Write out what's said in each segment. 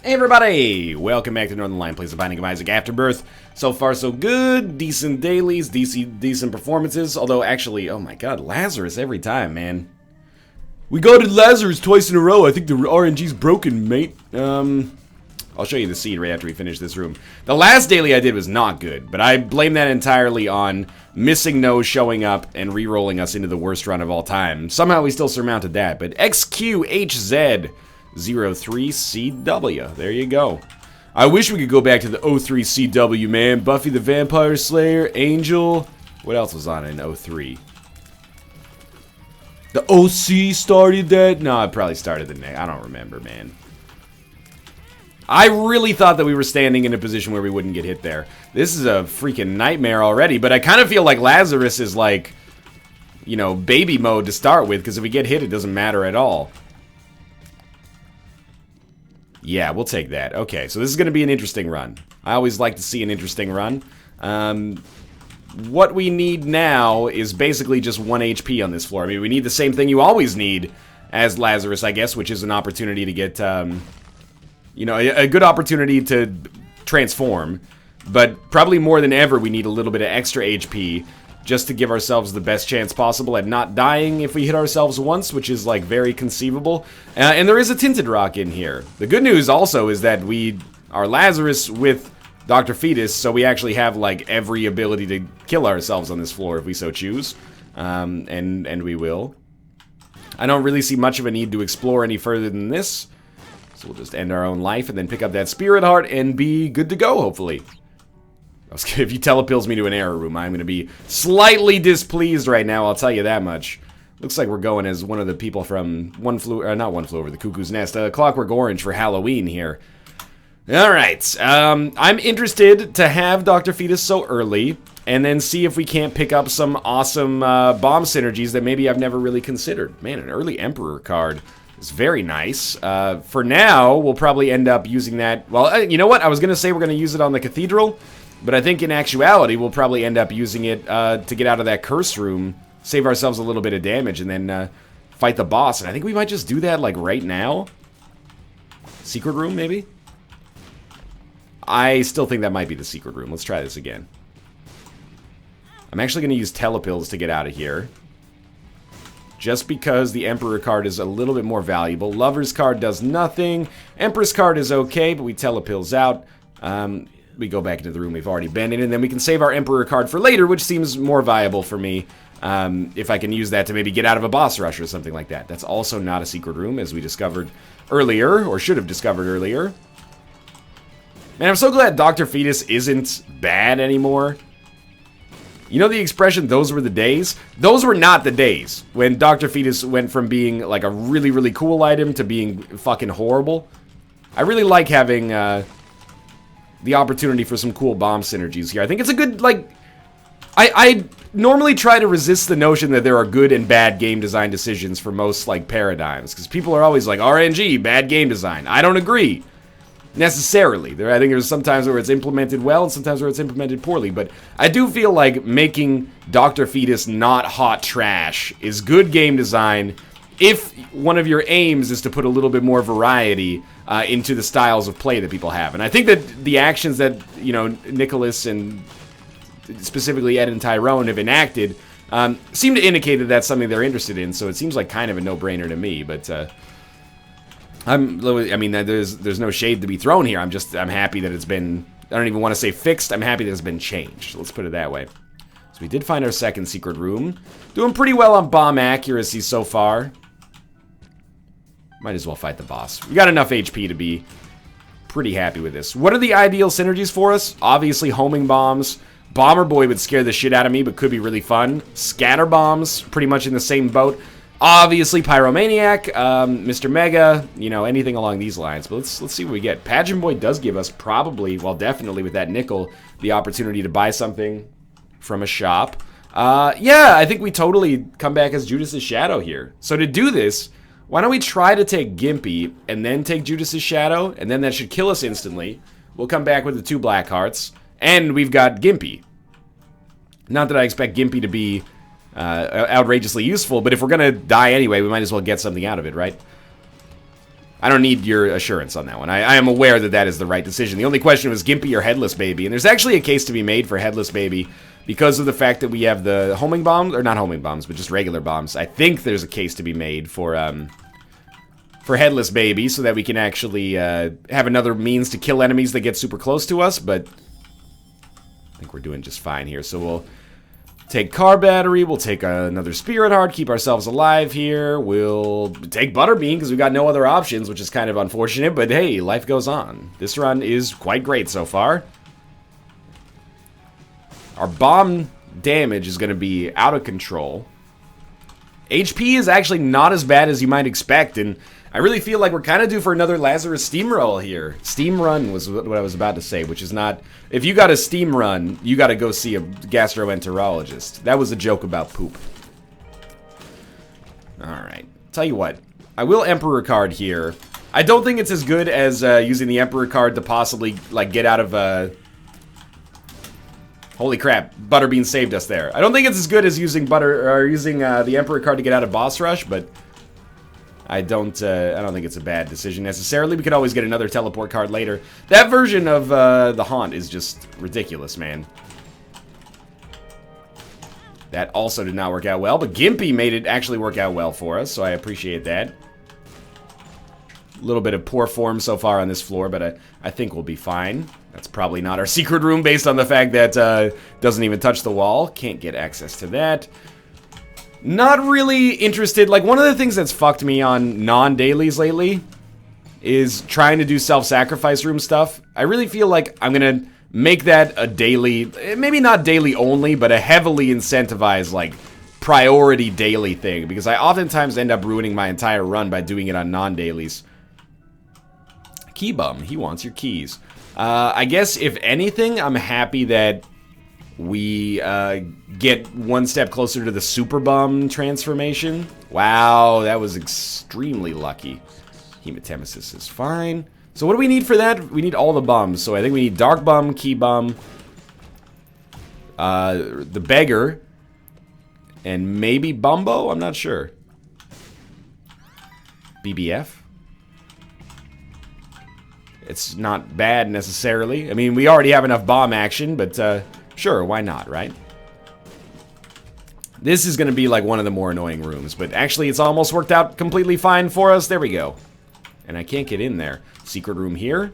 Hey everybody! Welcome back to Northern Lion Plays The Binding of Isaac Afterbirth. So far so good, decent dailies, decent performances, although actually, oh my god, Lazarus every time, man. We got Lazarus twice in a row, I think the RNG's broken, mate. I'll show you the seed right after we finish this room. The last daily I did was not good, but I blame that entirely on missing no showing up and re-rolling us into the worst run of all time. Somehow we still surmounted that, but XQHZ 03CW. There you go. I wish we could go back to the 03CW, man. Buffy the Vampire Slayer, Angel. What else was on in 03? The OC started that? No, it probably started the next. I don't remember, man. I really thought that we were standing in a position where we wouldn't get hit there. This is a freaking nightmare already, but I kind of feel like Lazarus is like, you know, baby mode to start with, because if we get hit, it doesn't matter at all. Yeah, we'll take that. Okay, so this is going to be an interesting run. I always like to see an interesting run. What we need now is basically just 1 HP on this floor. I mean, we need the same thing you always need as Lazarus, I guess, which is an opportunity to get, you know, a good opportunity to transform. But probably more than ever, we need a little bit of extra HP just to give ourselves the best chance possible at not dying if we hit ourselves once, which is, like, very conceivable. And there is a Tinted Rock in here. The good news also is that we are Lazarus with Dr. Fetus, so we actually have, like, every ability to kill ourselves on this floor if we so choose. And we will. I don't really see much of a need to explore any further than this. So we'll just end our own life and then pick up that Spirit Heart and be good to go, hopefully. If you telepills me to an error room, I'm going to be slightly displeased right now, I'll tell you that much. Looks like we're going as one of the people from not One Flew Over the Cuckoo's Nest, Clockwork Orange for Halloween here. Alright, I'm interested to have Dr. Fetus so early, and then see if we can't pick up some awesome bomb synergies that maybe I've never really considered. Man, an early Emperor card is very nice. For now, we'll probably end up using that. Well, you know what? I was going to say we're going to use it on the Cathedral. But I think in actuality, we'll probably end up using it to get out of that curse room, save ourselves a little bit of damage, and then fight the boss. And I think we might just do that, like, right now. Secret room, maybe? I still think that might be the secret room. Let's try this again. I'm actually going to use telepills to get out of here. Just because the Emperor card is a little bit more valuable. Lover's card does nothing. Empress card is okay, but we telepills out. We go back into the room we've already been in, and then we can save our Emperor card for later, which seems more viable for me, if I can use that to maybe get out of a boss rush or something like that. That's also not a secret room, as we discovered earlier, or should have discovered earlier. Man, I'm so glad Dr. Fetus isn't bad anymore. You know the expression, those were the days? Those were not the days when Dr. Fetus went from being, like, a really, really cool item to being fucking horrible. I really like having, the opportunity for some cool bomb synergies here. I think it's a good, like... I normally try to resist the notion that there are good and bad game design decisions for most, like, paradigms. Because people are always like, RNG, bad game design. I don't agree. Necessarily. I think there's sometimes where it's implemented well and sometimes where it's implemented poorly. But I do feel like making Dr. Fetus not hot trash is good game design if one of your aims is to put a little bit more variety into the styles of play that people have. And I think that the actions that, you know, Nicholas and specifically Ed and Tyrone have enacted seem to indicate that that's something they're interested in, so it seems like kind of a no-brainer to me, but I mean, there's no shade to be thrown here. I'm happy that it's been, I don't even want to say fixed, I'm happy that it's been changed. Let's put it that way. So we did find our second secret room. Doing pretty well on bomb accuracy so far. Might as well fight the boss. We got enough HP to be pretty happy with this. What are the ideal synergies for us? Obviously, homing bombs. Bomber Boy would scare the shit out of me, but could be really fun. Scatter bombs, pretty much in the same boat. Obviously, Pyromaniac, Mr. Mega, you know, anything along these lines. But let's see what we get. Pageant Boy does give us probably, well, definitely with that nickel, the opportunity to buy something from a shop. Yeah, I think we totally come back as Judas's Shadow here. So to do this, why don't we try to take Gimpy and then take Judas's Shadow, and then that should kill us instantly. We'll come back with the 2 black hearts, and we've got Gimpy. Not that I expect Gimpy to be outrageously useful, but if we're gonna die anyway, we might as well get something out of it, right? I don't need your assurance on that one. I am aware that that is the right decision. The only question was Gimpy or Headless Baby. And there's actually a case to be made for Headless Baby because of the fact that we have the homing bombs, or not homing bombs, but just regular bombs. I think there's a case to be made for Headless Baby so that we can actually have another means to kill enemies that get super close to us, but I think we're doing just fine here. So we'll take Car Battery, we'll take another Spirit Heart, keep ourselves alive here. We'll take Butterbean because we've got no other options, which is kind of unfortunate, but hey, life goes on. This run is quite great so far. Our bomb damage is going to be out of control. HP is actually not as bad as you might expect, and I really feel like we're kind of due for another Lazarus Steamroll here. Steam Run was what I was about to say, which is not... If you got a Steam Run, you got to go see a gastroenterologist. That was a joke about poop. Alright. Tell you what. I will Emperor card here. I don't think it's as good as using the Emperor card to possibly, like, get out of... Holy crap. Butterbean saved us there. I don't think it's as good as using the Emperor card to get out of Boss Rush, but... I don't think it's a bad decision necessarily. We could always get another teleport card later. That version of the Haunt is just ridiculous, man. That also did not work out well, but Gimpy made it actually work out well for us, so I appreciate that. A little bit of poor form so far on this floor, but I think we'll be fine. That's probably not our secret room based on the fact that doesn't even touch the wall. Can't get access to that. Not really interested. Like, one of the things that's fucked me on non-dailies lately is trying to do self-sacrifice room stuff. I really feel like I'm gonna make that a daily, maybe not daily only, but a heavily incentivized, like, priority daily thing, because I oftentimes end up ruining my entire run by doing it on non-dailies. Key bum, he wants your keys. I guess, if anything, I'm happy that we get one step closer to the Super Bum transformation. Wow, that was extremely lucky. Hematemesis is fine. So what do we need for that? We need all the bums. So I think we need Dark Bum, Key Bum, the Beggar, and maybe Bumbo? I'm not sure. BBF? It's not bad necessarily. I mean, we already have enough bomb action, but sure, why not, right? This is going to be like one of the more annoying rooms, but actually it's almost worked out completely fine for us. There we go. And I can't get in there. Secret room here?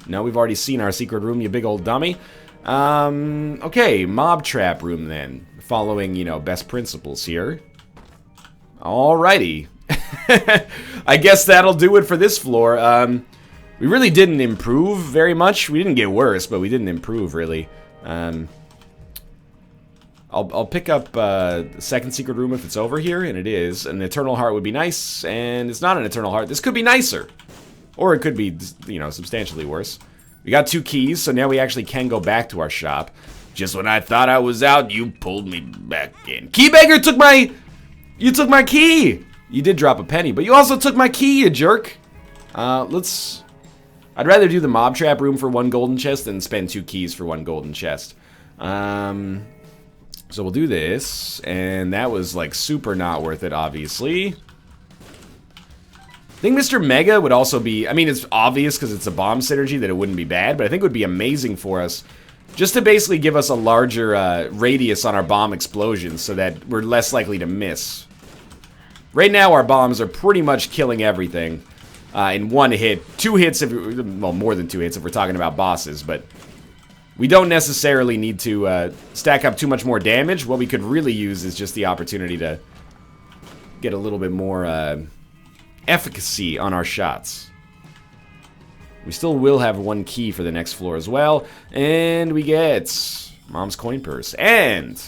No, we've already seen our secret room, you big old dummy. Okay, mob trap room then. Following, you know, best principles here. Alrighty. I guess that'll do it for this floor. We really didn't improve very much. We didn't get worse, but we didn't improve, really. I'll pick up the second secret room if it's over here, and it is. An Eternal Heart would be nice, and it's not an Eternal Heart. This could be nicer. Or it could be, you know, substantially worse. We got 2 keys, so now we actually can go back to our shop. Just when I thought I was out, you pulled me back in. Keybagger took my... You took my key! You did drop a penny, but you also took my key, you jerk. Let's... I'd rather do the mob trap room for 1 golden chest than spend 2 keys for 1 golden chest. So we'll do this, and that was, like, super not worth it, obviously. I think Mr. Mega would also be... I mean, it's obvious because it's a bomb synergy that it wouldn't be bad, but I think it would be amazing for us just to basically give us a larger radius on our bomb explosions so that we're less likely to miss. Right now, our bombs are pretty much killing everything in 1 hit. 2 hits, well, more than 2 hits if we're talking about bosses, but... We don't necessarily need to stack up too much more damage. What we could really use is just the opportunity to get a little bit more efficacy on our shots. We still will have 1 key for the next floor as well. And we get Mom's Coin Purse and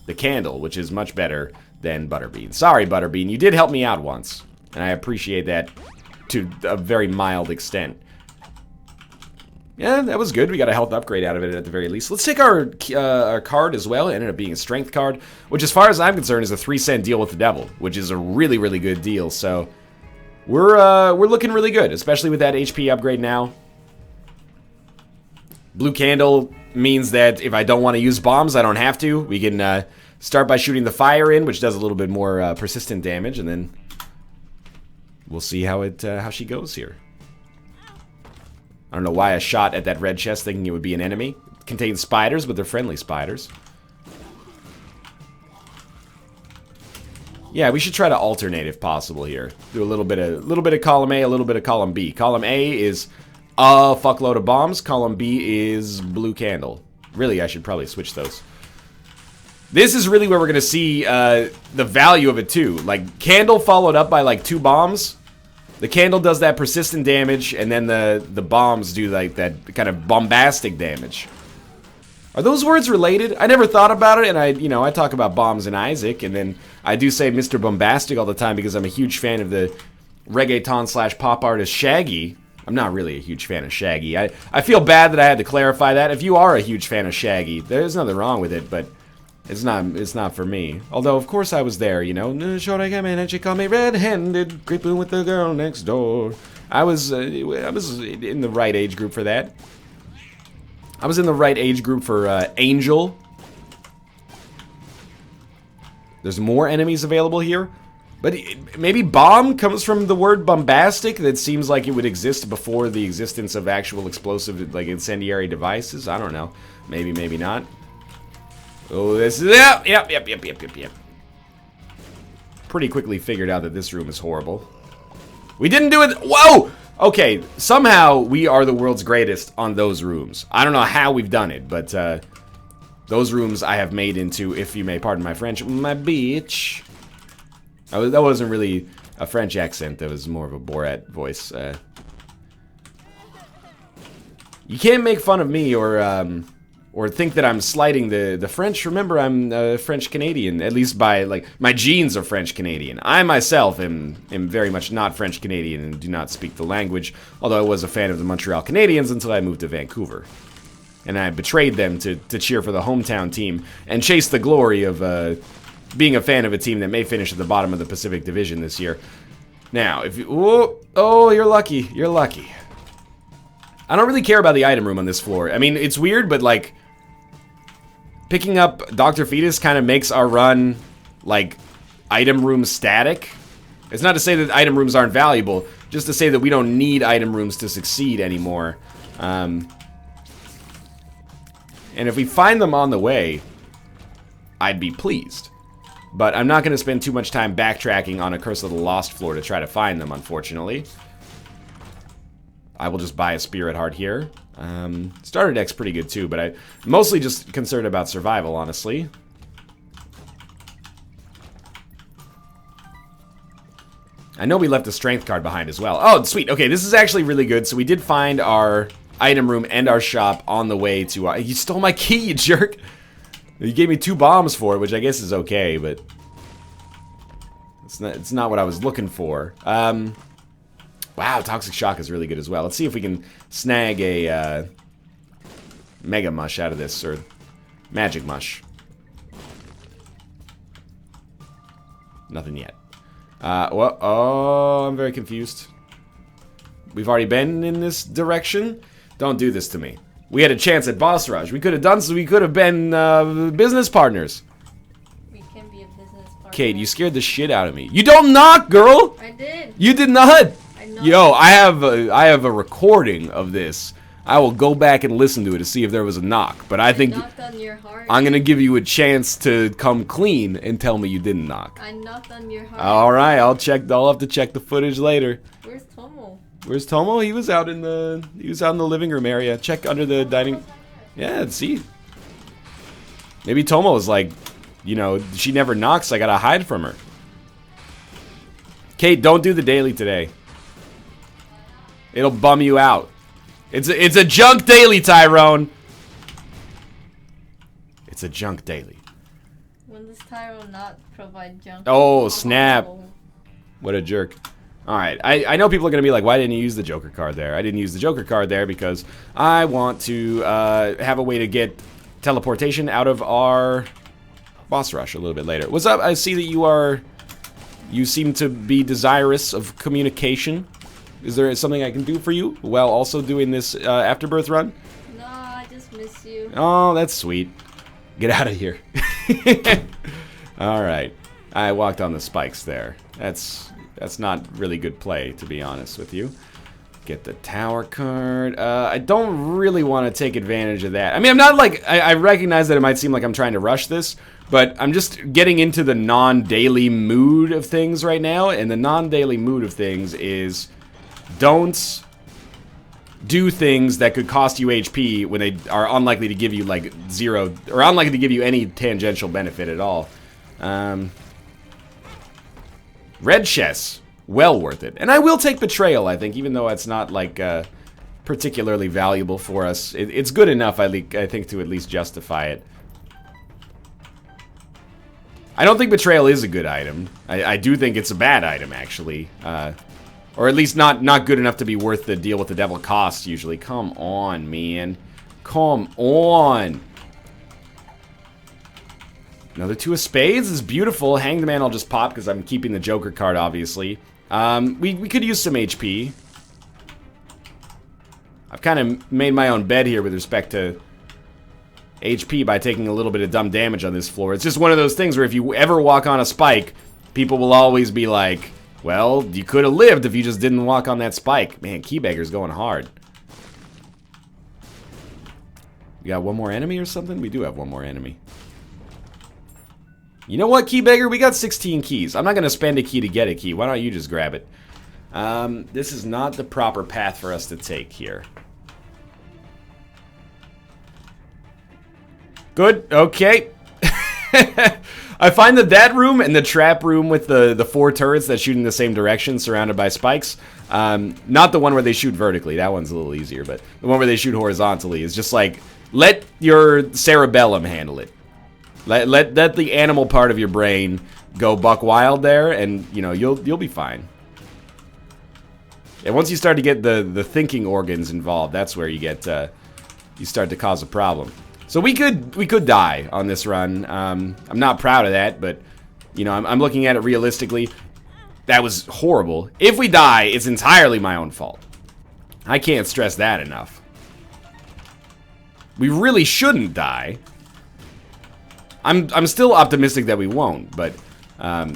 the candle, which is much better than Butterbean. Sorry, Butterbean. You did help me out once, and I appreciate that to a very mild extent. Yeah, that was good. We got a health upgrade out of it at the very least. Let's take our card as well. It ended up being a strength card, which as far as I'm concerned is a 3-cent deal with the devil, which is a really, really good deal. So we're looking really good, especially with that HP upgrade now. Blue candle means that if I don't want to use bombs, I don't have to. We can start by shooting the fire in, which does a little bit more persistent damage, and then we'll see how she goes here. I don't know why I shot at that red chest thinking it would be an enemy. It contains spiders, but they're friendly spiders. Yeah, we should try to alternate if possible here. Do a little bit of column A, a little bit of column B. Column A is a fuckload of bombs. Column B is blue candle. Really, I should probably switch those. This is really where we're gonna see the value of it too. Like candle followed up by like 2 bombs. The candle does that persistent damage, and then the bombs do like that kind of bombastic damage. Are those words related? I never thought about it, and I talk about bombs and Isaac, and then I do say Mr. Bombastic all the time because I'm a huge fan of the reggaeton / pop artist Shaggy. I'm not really a huge fan of Shaggy. I feel bad that I had to clarify that. If you are a huge fan of Shaggy, there's nothing wrong with it, but it's not for me. Although, of course, I was there, you know. Shorty came in and she called me red-handed, creeping with the girl next door. I was in the right age group for that. I was in the right age group for Angel. There's more enemies available here. But maybe bomb comes from the word bombastic. That seems like it would exist before the existence of actual explosive, like incendiary devices. I don't know. Maybe, maybe not. Oh, this is... Yep. Pretty quickly figured out that this room is horrible. We didn't do it... Whoa! Okay, somehow we are the world's greatest on those rooms. I don't know how we've done it, but those rooms I have made into, if you may pardon my French, my bitch. That wasn't really a French accent. That was more of a Borat voice. You can't make fun of me or think that I'm slighting the French. Remember, I'm French-Canadian, at least by, like, my genes are French-Canadian. I myself am very much not French-Canadian and do not speak the language, although I was a fan of the Montreal Canadiens until I moved to Vancouver. And I betrayed them to cheer for the hometown team and chase the glory of being a fan of a team that may finish at the bottom of the Pacific Division this year. Now, if you... Oh, you're lucky. You're lucky. I don't really care about the item room on this floor. I mean, it's weird, but, like... Picking up Dr. Fetus kind of makes our run, like, item room static. It's not to say that item rooms aren't valuable, just to say that we don't need item rooms to succeed anymore. And if we find them on the way, I'd be pleased. But I'm not going to spend too much time backtracking on a Curse of the Lost floor to try to find them, unfortunately. I will just buy a Spirit Heart here. Starter deck's pretty good too, but I'm mostly just concerned about survival, honestly. I know we left a strength card behind as well. Oh, sweet. Okay, this is actually really good. So we did find our item room and our shop on the way to... you stole my key, you jerk! You gave me 2 bombs for it, which I guess is okay, but... It's not what I was looking for. Wow, Toxic Shock is really good as well. Let's see if we can snag a Mega Mush out of this, or Magic Mush. Nothing yet. Oh, I'm very confused. We've already been in this direction? Don't do this to me. We had a chance at Boss Rush. We could have done so. We could have been business partners. We can be a business partner. Kate, you scared the shit out of me. You don't knock, girl! I did. You did not! I know. Yo, I have a recording of this. I will go back and listen to it to see if there was a knock. But I think knocked on your heart. I'm gonna give you a chance to come clean and tell me you didn't knock. I knocked on your heart. All right, I'll have to check the footage later. Where's Tomo? Where's Tomo? He was out in the living room area. Check under the dining. Yeah, see. Maybe Tomo was like, you know, she never knocks. I gotta hide from her. Kate, don't do the daily today. It'll bum you out. It's a junk daily, Tyrone. It's a junk daily. When does Tyrone not provide junk? Oh, snap. What a jerk. Alright, I know people are going to be like, why didn't you use the Joker card there? I didn't use the Joker card there because I want to have a way to get teleportation out of our boss rush a little bit later. What's up? I see that you seem to be desirous of communication. Is there something I can do for you while also doing this Afterbirth run? No, I just miss you. Oh, that's sweet. Get out of here. Alright. I walked on the spikes there. That's not really good play, to be honest with you. Get the tower card. I don't really want to take advantage of that. I mean, I'm not like... I recognize that it might seem like I'm trying to rush this, but I'm just getting into the non-daily mood of things right now, and the non-daily mood of things is... Don't do things that could cost you HP when they are unlikely to give you, like, zero... Or unlikely to give you any tangential benefit at all. Red chess. Well worth it. And I will take Betrayal, I think, even though it's not, like, particularly valuable for us. It's good enough, I think, to at least justify it. I don't think Betrayal is a good item. I do think it's a bad item, actually. Or at least not good enough to be worth the deal with the devil cost, usually. Come on, man. Come on. Another 2 of spades is beautiful. Hanged Man I'll just pop because I'm keeping the Joker card, obviously. We could use some HP. I've kind of made my own bed here with respect to HP by taking a little bit of dumb damage on this floor. It's just one of those things where if you ever walk on a spike, people will always be like, well, you could have lived if you just didn't walk on that spike. Man, Keybagger's going hard. We got one more enemy or something? We do have one more enemy. You know what, Keybagger? We got 16 keys. I'm not going to spend a key to get a key. Why don't you just grab it? This is not the proper path for us to take here. Good. Okay. I find that room and the trap room with the 4 turrets that shoot in the same direction surrounded by spikes, not the one where they shoot vertically. That one's a little easier, but the one where they shoot horizontally is just like, let your cerebellum handle it. Let the animal part of your brain go buck wild there, and you know you'll be fine. And once you start to get the thinking organs involved, that's where you get you start to cause a problem. So we could die on this run. I'm not proud of that, but you know I'm looking at it realistically. That was horrible. If we die, it's entirely my own fault. I can't stress that enough. We really shouldn't die. I'm still optimistic that we won't, but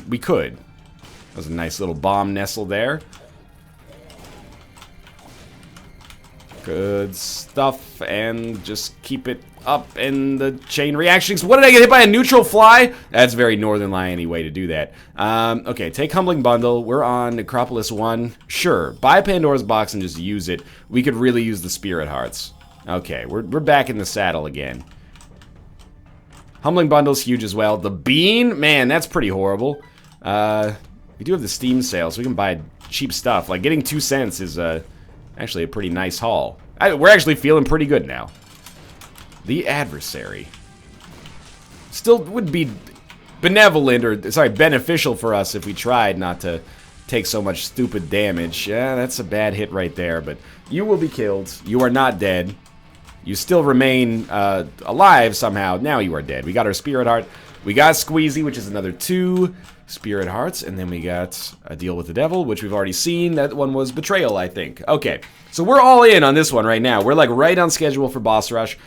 we could. That was a nice little bomb nestle there. Good stuff, and just keep it up in the chain reactions. What did I get hit by a neutral fly? That's very Northern Lion-y way to do that. Okay, take Humbling Bundle. We're on Necropolis 1. Sure, buy Pandora's Box and just use it. We could really use the Spirit Hearts. Okay, we're back in the saddle again. Humbling Bundle's huge as well. The Bean? Man, that's pretty horrible. We do have the Steam sale, so we can buy cheap stuff. Like, getting 2 cents is actually a pretty nice haul. We're actually feeling pretty good now. The Adversary. Still would be benevolent, or, sorry, beneficial for us if we tried not to take so much stupid damage. Yeah, that's a bad hit right there, but you will be killed. You are not dead. You still remain alive somehow. Now you are dead. We got our Spirit Heart. We got Squeezy, which is another 2 Spirit Hearts. And then we got a Deal with the Devil, which we've already seen. That one was Betrayal, I think. Okay, so we're all in on this one right now. We're like right on schedule for Boss Rush.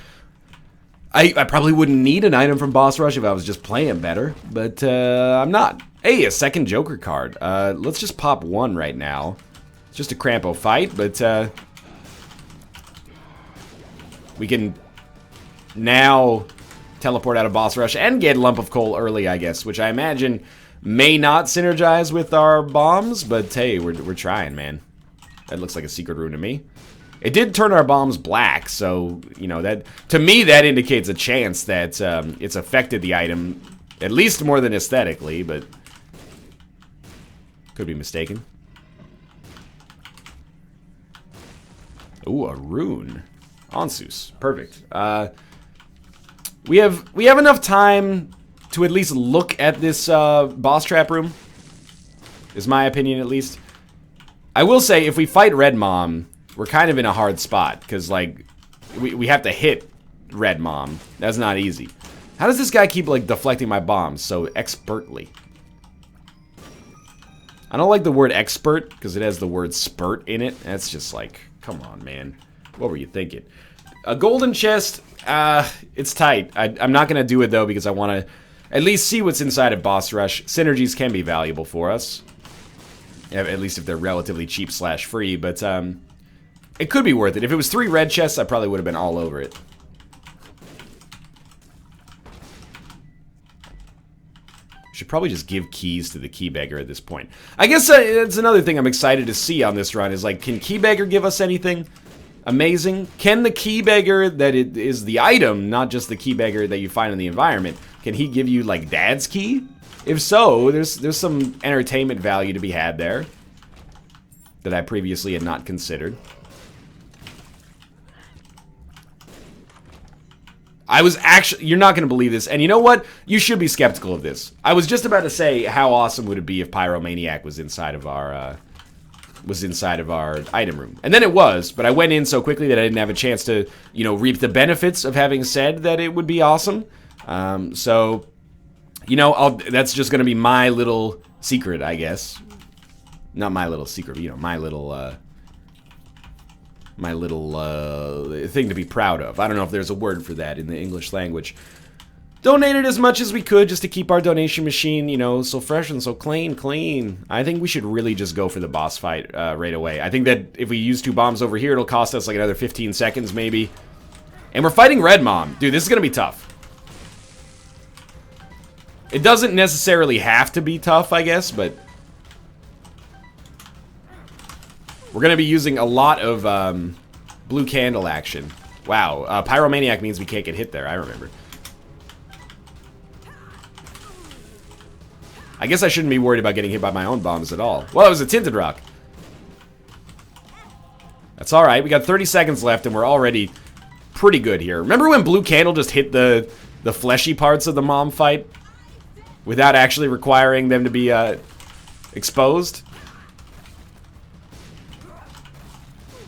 I probably wouldn't need an item from Boss Rush if I was just playing better. But I'm not. Hey, a second Joker card. Let's just pop 1 right now. It's just a Crampo fight, but... we can now teleport out of Boss Rush and get Lump of Coal early, I guess, which I imagine may not synergize with our bombs, but hey, we're trying, man. That looks like a secret room to me. It did turn our bombs black, so, you know, that to me that indicates a chance that it's affected the item, at least more than aesthetically, but could be mistaken. Ooh, a rune. Onsus. Perfect. We have enough time to at least look at this boss trap room. Is my opinion, at least. I will say, if we fight Red Mom, we're kind of in a hard spot, because, like, we have to hit Red Mom. That's not easy. How does this guy keep, like, deflecting my bombs so expertly? I don't like the word expert, because it has the word spurt in it. That's just like, come on, man. What were you thinking? A golden chest, it's tight. I'm not going to do it, though, because I want to at least see what's inside of Boss Rush. Synergies can be valuable for us. At least if they're relatively cheap / free. But It could be worth it. If it was 3 red chests, I probably would have been all over it. Should probably just give keys to the key beggar at this point. I guess it's another thing I'm excited to see on this run is like, can key beggar give us anything amazing? Can the key beggar that it is the item, not just the key beggar that you find in the environment, can he give you like dad's key? If so, there's some entertainment value to be had there that I previously had not considered. I was actually, you're not going to believe this, and you know what? You should be skeptical of this. I was just about to say, how awesome would it be if Pyromaniac was inside of our item room. And then it was, but I went in so quickly that I didn't have a chance to, you know, reap the benefits of having said that it would be awesome. So, you know, that's just going to be my little secret, I guess. Not my little secret, but, you know, my little thing to be proud of. I don't know if there's a word for that in the English language. Donated as much as we could just to keep our donation machine, you know, so fresh and so clean. I think we should really just go for the boss fight right away. I think that if we use 2 bombs over here, it'll cost us like another 15 seconds maybe. And we're fighting Red Mom. Dude, this is going to be tough. It doesn't necessarily have to be tough, I guess, but we're going to be using a lot of blue candle action. Wow, Pyromaniac means we can't get hit there, I remember. I guess I shouldn't be worried about getting hit by my own bombs at all. Well, it was a Tinted Rock. That's alright, we got 30 seconds left and we're already pretty good here. Remember when Blue Candle just hit the fleshy parts of the mom fight? Without actually requiring them to be exposed?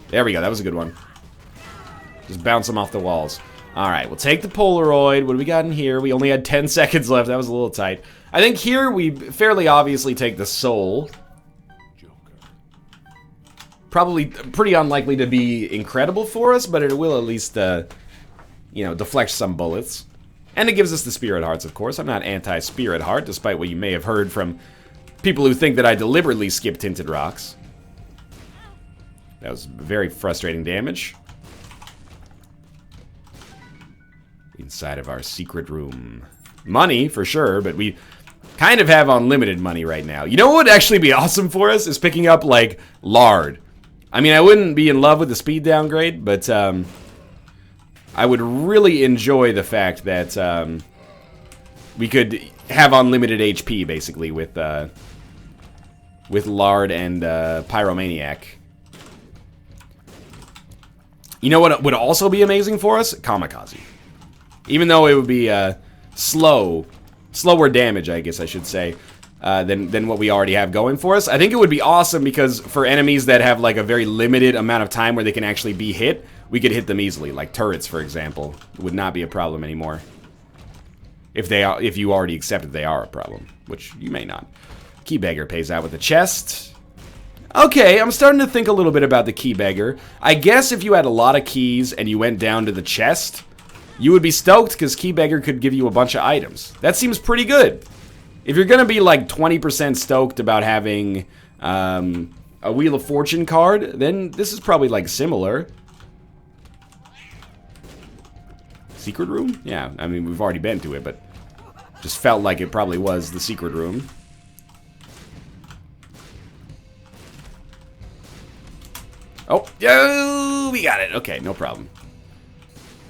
There we go, that was a good one. Just bounce them off the walls. Alright, we'll take the Polaroid. What do we got in here? We only had 10 seconds left. That was a little tight. I think here we fairly obviously take the soul. Probably pretty unlikely to be incredible for us, but it will at least, you know, deflect some bullets. And it gives us the Spirit Hearts, of course. I'm not anti-Spirit Heart, despite what you may have heard from people who think that I deliberately skip Tinted Rocks. That was very frustrating damage. Inside of our secret room. Money, for sure, but we kind of have unlimited money right now. You know what would actually be awesome for us? Is picking up, like, lard. I mean, I wouldn't be in love with the speed downgrade, but I would really enjoy the fact that we could have unlimited HP, basically, with lard and Pyromaniac. You know what would also be amazing for us? Kamikaze. Even though it would be slower damage, I guess I should say, than what we already have going for us. I think it would be awesome because for enemies that have like a very limited amount of time where they can actually be hit, we could hit them easily. Like turrets, for example, would not be a problem anymore. If you already accept that they are a problem, which you may not. Key Beggar pays out with a chest. Okay, I'm starting to think a little bit about the Key Beggar. I guess if you had a lot of keys and you went down to the chest, you would be stoked because Key Beggar could give you a bunch of items. That seems pretty good. If you're going to be like 20% stoked about having a Wheel of Fortune card, then this is probably like similar. Secret room? Yeah, I mean, we've already been to it, but just felt like it probably was the secret room. Oh, yeah, we got it. Okay, no problem.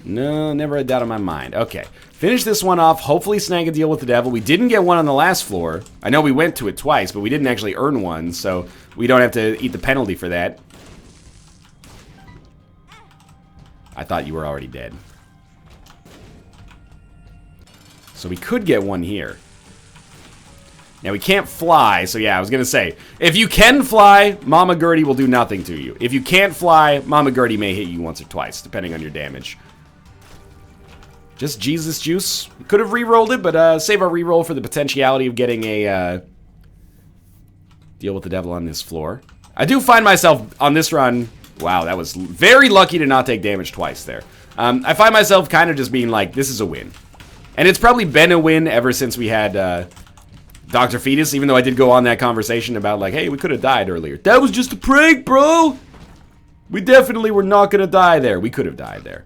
No, never a doubt in my mind. Okay, finish this one off. Hopefully snag a deal with the devil. We didn't get one on the last floor. I know we went to it twice, but we didn't actually earn one, so we don't have to eat the penalty for that. I thought you were already dead. So we could get one here. Now, we can't fly, so yeah, I was going to say, if you can fly, Mama Gertie will do nothing to you. If you can't fly, Mama Gertie may hit you once or twice, depending on your damage. Just Jesus juice. Could have re-rolled it, but save our re-roll for the potentiality of getting a deal with the devil on this floor. I do find myself on this run, wow, that was very lucky to not take damage twice there. I find myself kind of just being like, this is a win. And it's probably been a win ever since we had Dr. Fetus, even though I did go on that conversation about like, hey, we could have died earlier. That was just a prank, bro! We definitely were not going to die there. We could have died there.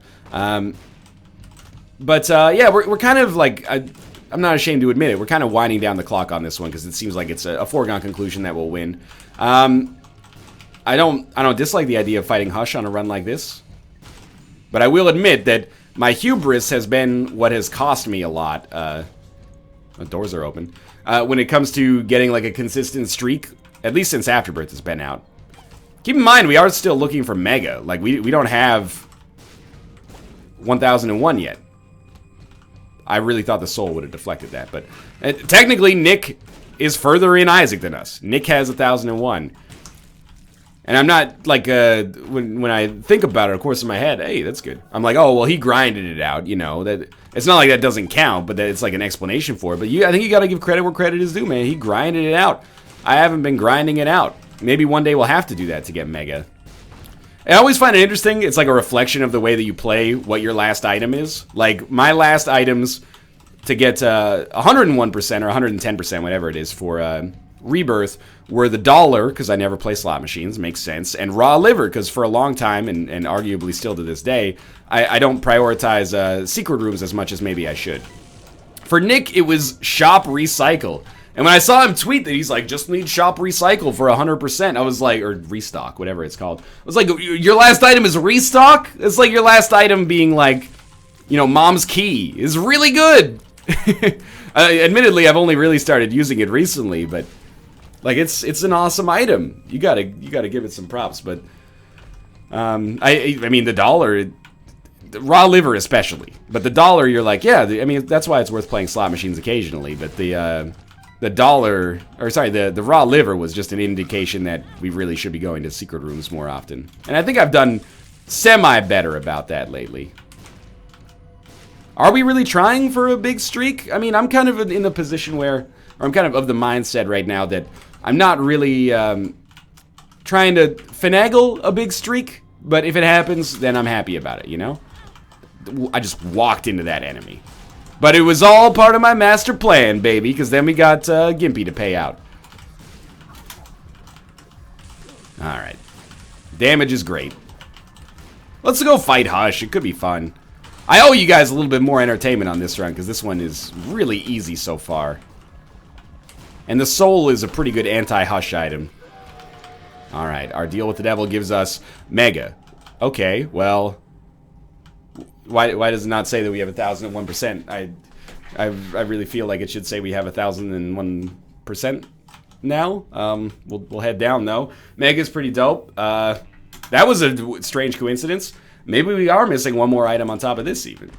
But yeah, we're kind of like... I'm not ashamed to admit it. We're kind of winding down the clock on this one because it seems like it's a foregone conclusion that we'll win. I don't dislike the idea of fighting Hush on a run like this. But I will admit that my hubris has been what has cost me a lot. The doors are open. When it comes to getting like a consistent streak, at least since Afterbirth has been out. Keep in mind, we are still looking for Mega. Like, we don't have 1001 yet. I really thought the soul would have deflected that, but technically Nick is further in Isaac than us. Nick has 1001. And I'm not, like, when I think about it, of course, in my head, hey, that's good. I'm like, oh, well, he grinded it out, you know. That it's not like that doesn't count, but that it's like an explanation for it. But I think you gotta give credit where credit is due, man. He grinded it out. I haven't been grinding it out. Maybe one day we'll have to do that to get Mega. I always find it interesting. It's like a reflection of the way that you play what your last item is. Like, my last items to get 101% or 110%, whatever it is, for Rebirth were the dollar, because I never play slot machines, makes sense, and raw liver, because for a long time, and arguably still to this day, I don't prioritize secret rooms as much as maybe I should. For Nick, it was shop recycle. And when I saw him tweet that he's like, just need shop recycle for 100%, I was like, or restock, whatever it's called. I was like, your last item is restock? It's like your last item being like, you know, mom's key is really good. Admittedly, I've only really started using it recently, but like it's an awesome item. You gotta give it some props. But I mean, the dollar, the raw liver especially, but the dollar, you're like, yeah. I mean, that's why it's worth playing slot machines occasionally. But the dollar, or sorry, the raw liver was just an indication that we really should be going to secret rooms more often. And I think I've done semi-better about that lately. Are we really trying for a big streak? I mean, I'm kind of in the position where, or I'm kind of the mindset right now that I'm not really trying to finagle a big streak, but if it happens, then I'm happy about it, you know? I just walked into that enemy. But it was all part of my master plan, baby, because then we got Gimpy to pay out. Alright. Damage is great. Let's go fight Hush. It could be fun. I owe you guys a little bit more entertainment on this run, because this one is really easy so far. And the soul is a pretty good anti-Hush item. Alright, our deal with the devil gives us Mega. Okay, well... Why does it not say that we have 1001%? I really feel like it should say we have 1001% now. We'll head down though. Mega's pretty dope. That was a strange coincidence. Maybe we are missing one more item on top of this even.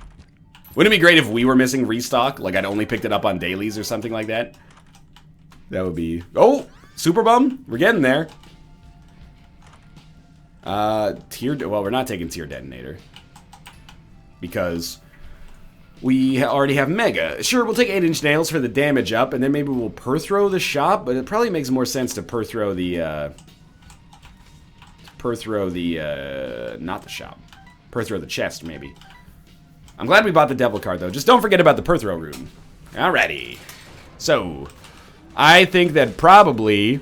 Wouldn't it be great if we were missing restock? Like I'd only picked it up on dailies or something like that. That would be... Oh! Super bum? We're getting there. Well, we're not taking tier detonator. Because we already have Mega. Sure, we'll take 8-inch nails for the damage up, and then maybe we'll per-throw the shop, but it probably makes more sense to per-throw the, not the shop. Per-throw the chest, maybe. I'm glad we bought the devil card, though. Just don't forget about the per-throw room. Alrighty. So, I think that probably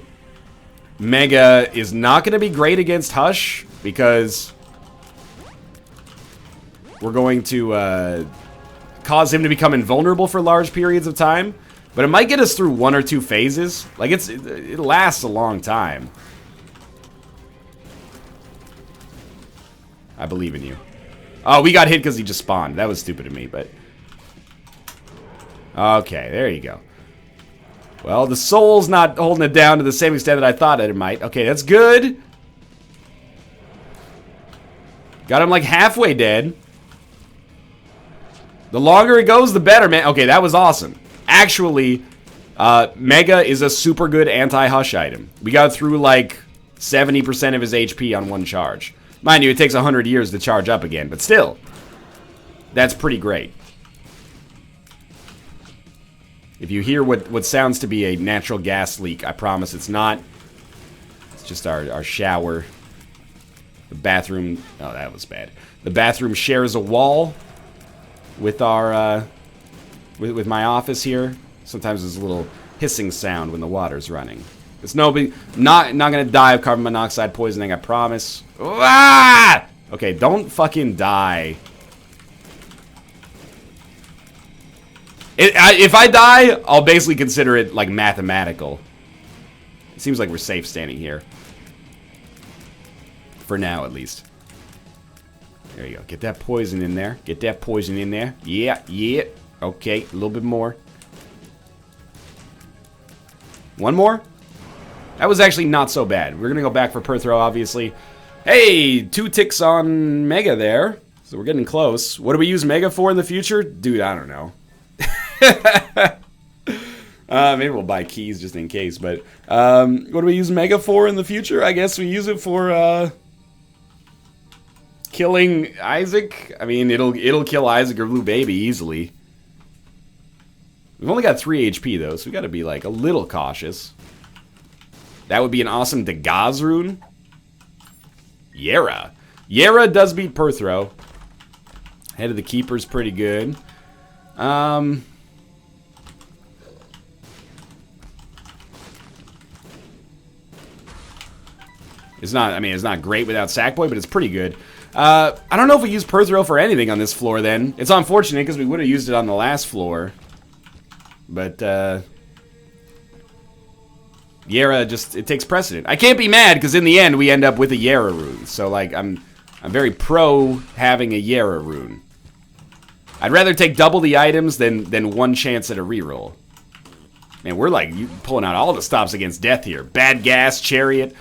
Mega is not going to be great against Hush, because... we're going to cause him to become invulnerable for large periods of time. But it might get us through 1 or 2 phases. Like, it lasts a long time. I believe in you. Oh, we got hit because he just spawned. That was stupid of me, but... okay, there you go. Well, the soul's not holding it down to the same extent that I thought it might. Okay, that's good. Got him like halfway dead. The longer it goes, the better, man. Okay, that was awesome. Actually, Mega is a super good anti-Hush item. We got through like 70% of his HP on one charge. Mind you, it takes 100 years to charge up again, but still. That's pretty great. If you hear what sounds to be a natural gas leak, I promise it's not. It's just our shower. The bathroom... oh, that was bad. The bathroom shares a wall with our, with my office here. Sometimes there's a little hissing sound when the water's running. It's no big... Not gonna die of carbon monoxide poisoning, I promise. Ah! Okay, don't fucking die. If I die, I'll basically consider it, like, mathematical. It seems like we're safe standing here. For now, at least. There you go. Get that poison in there. Get that poison in there. Yeah, yeah. Okay, a little bit more. One more? That was actually not so bad. We're gonna go back for Perthrow, obviously. Hey, 2 ticks on Mega there. So we're getting close. What do we use Mega for in the future? Dude, I don't know. Maybe we'll buy keys just in case, but what do we use Mega for in the future? I guess we use it for killing Isaac. I mean, it'll kill Isaac or Blue Baby easily. We've only got 3 HP though, so we gotta be like a little cautious. That would be an awesome Dagaz rune. Yera. Yera does beat Perthrow. Head of the Keeper's pretty good. It's not, I mean, it's not great without Sackboy, but it's pretty good. I don't know if we use Perthrow for anything on this floor then. It's unfortunate because we would have used it on the last floor. But, Yera just, it takes precedent. I can't be mad because in the end we end up with a Yera rune. So, like, I'm very pro having a Yera rune. I'd rather take double the items than 1 chance at a reroll. Man, we're like pulling out all the stops against death here. Bad Gas, Chariot.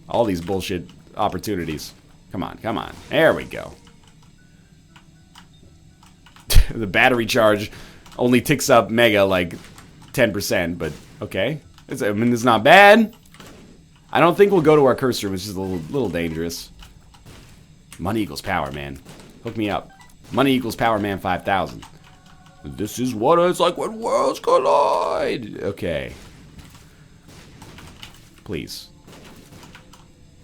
All these bullshit opportunities. Come on, come on. There we go. The battery charge only ticks up Mega like 10%, but okay. I mean, it's not bad. I don't think we'll go to our cursor, which is a little dangerous. Money equals power, man. Hook me up. Money equals Power Man 5000. This is what it's like when worlds collide. Okay. Please.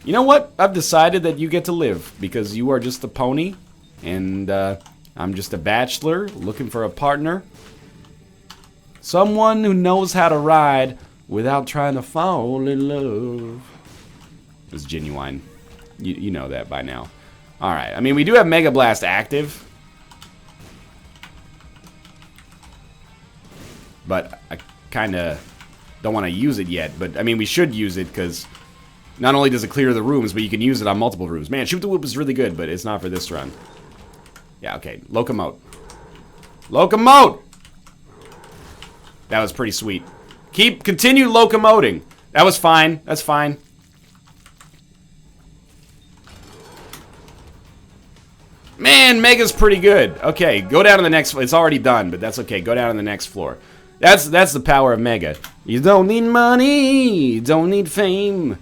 You know what? I've decided that you get to live because you are just a pony, and I'm just a bachelor looking for a partner. Someone who knows how to ride without trying to fall in love. It's genuine. You know that by now. Alright, I mean, we do have Mega Blast active. But I kind of don't want to use it yet. But, I mean, we should use it because not only does it clear the rooms, but you can use it on multiple rooms. Man, Shoot the Whoop is really good, but it's not for this run. Yeah, okay. Locomote. Locomote! That was pretty sweet. Continue locomoting. That was fine. That's fine. Man, Mega's pretty good. Okay, go down to the next. It's already done, but that's okay. Go down to the next floor. That's the power of Mega. You don't need money. You don't need fame.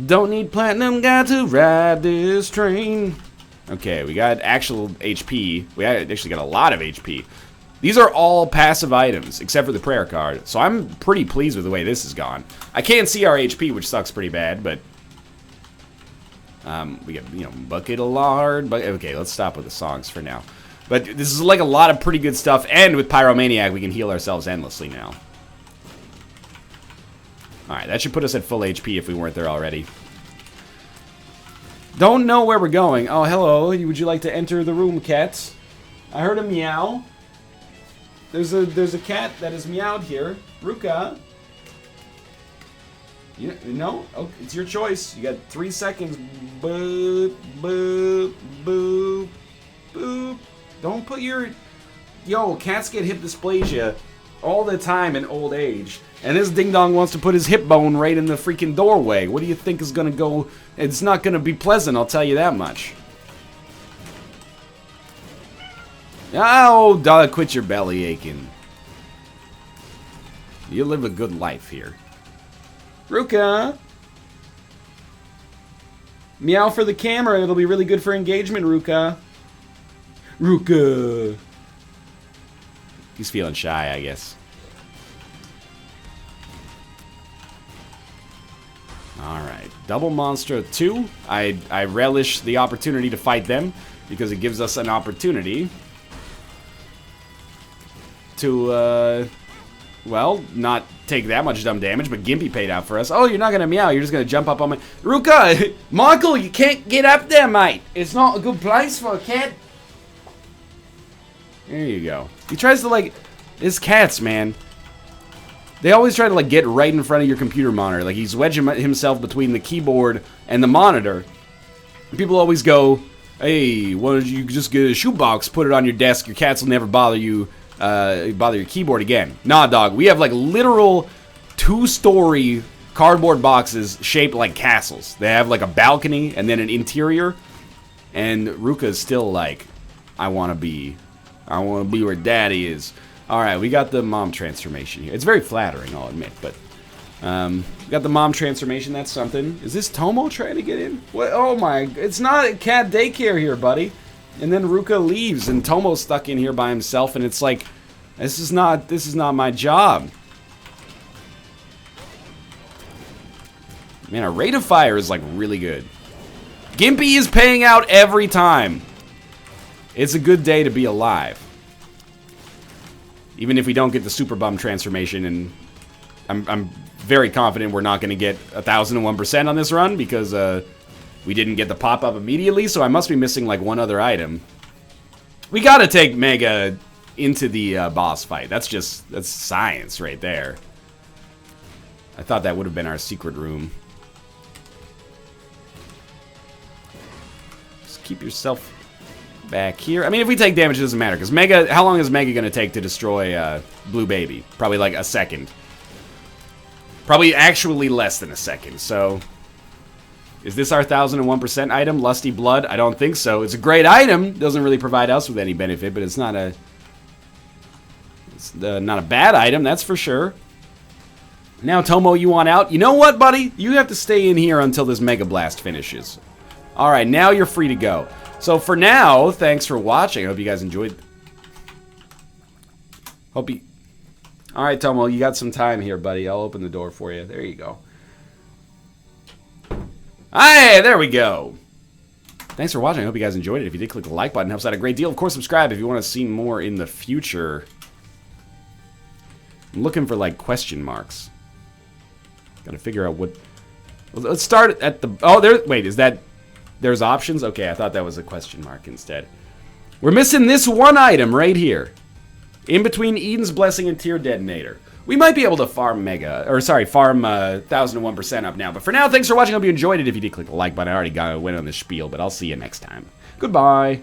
Don't need platinum. Got to ride this train. Okay, we got actual HP. We actually got a lot of HP. These are all passive items, except for the prayer card. So I'm pretty pleased with the way this has gone. I can't see our HP, which sucks pretty bad, but we got, you know, Bucket of Lard. But okay, let's stop with the songs for now. But this is like a lot of pretty good stuff, and with Pyromaniac, we can heal ourselves endlessly now. Alright, that should put us at full HP if we weren't there already. Don't know where we're going. Oh, hello. Would you like to enter the room, cats? I heard a meow. There's a cat that is meowed here. Ruka. You know? Oh, it's your choice. You got 3 seconds. Boop, boop, boop, boop. Don't put your... Yo, cats get hip dysplasia all the time in old age. And this ding-dong wants to put his hip bone right in the freaking doorway. What do you think is gonna go... It's not gonna be pleasant, I'll tell you that much. Oh, dog, quit your belly aching. You live a good life here. Ruka! Meow for the camera, it'll be really good for engagement, Ruka. Ruka! He's feeling shy, I guess. Alright, Double Monster 2. I relish the opportunity to fight them because it gives us an opportunity to well, not take that much dumb damage, but Gimpy paid out for us. Oh, you're not gonna meow, you're just gonna jump up on my... Ruka! Michael, you can't get up there, mate! It's not a good place for a cat. There you go. He tries to, like... His cats, man. They always try to, like, get right in front of your computer monitor. Like, he's wedging himself between the keyboard and the monitor. People always go, hey, why don't you just get a shoebox, put it on your desk, your cats will never bother you, bother your keyboard again. Nah, dog, we have, like, literal 2-story cardboard boxes shaped like castles. They have, like, a balcony and then an interior. And Ruka's still like, I wanna be where daddy is. Alright, we got the mom transformation here. It's very flattering, I'll admit, but we got the mom transformation, that's something. Is this Tomo trying to get in? What? Oh my, it's not a cat daycare here, buddy. And then Ruka leaves and Tomo's stuck in here by himself and it's like, this is not my job. Man, our rate of fire is like really good. Gimpy is paying out every time. It's a good day to be alive. Even if we don't get the Super Bum transformation, and I'm very confident we're not going to get 1001% on this run because we didn't get the pop-up immediately, so I must be missing like one other item. We got to take Mega into the boss fight. That's science right there. I thought that would have been our secret room. Just keep yourself back here. I mean, if we take damage, it doesn't matter, because Mega, how long is Mega going to take to destroy Blue Baby? Probably like a second. Probably actually less than a second, so... Is this our 1001% item, Lusty Blood? I don't think so. It's a great item. Doesn't really provide us with any benefit, but it's not a... It's not a bad item, that's for sure. Now, Tomo, you want out? You know what, buddy? You have to stay in here until this Mega Blast finishes. Alright, now you're free to go. So for now, thanks for watching. I hope you guys enjoyed. Alright, Tomo, you got some time here, buddy. I'll open the door for you. There you go. Hey, there we go. Thanks for watching. I hope you guys enjoyed it. If you did, click the like button. It helps out a great deal. Of course, subscribe if you want to see more in the future. I'm looking for, like, question marks. Gotta figure out what... Let's start at the... Oh, there... Wait, is that... There's options? Okay, I thought that was a question mark instead. We're missing this one item right here. In between Eden's Blessing and Tear Detonator. We might be able to farm farm 1001% up now. But for now, thanks for watching. I hope you enjoyed it. If you did, click the like button. I already went on this spiel, but I'll see you next time. Goodbye.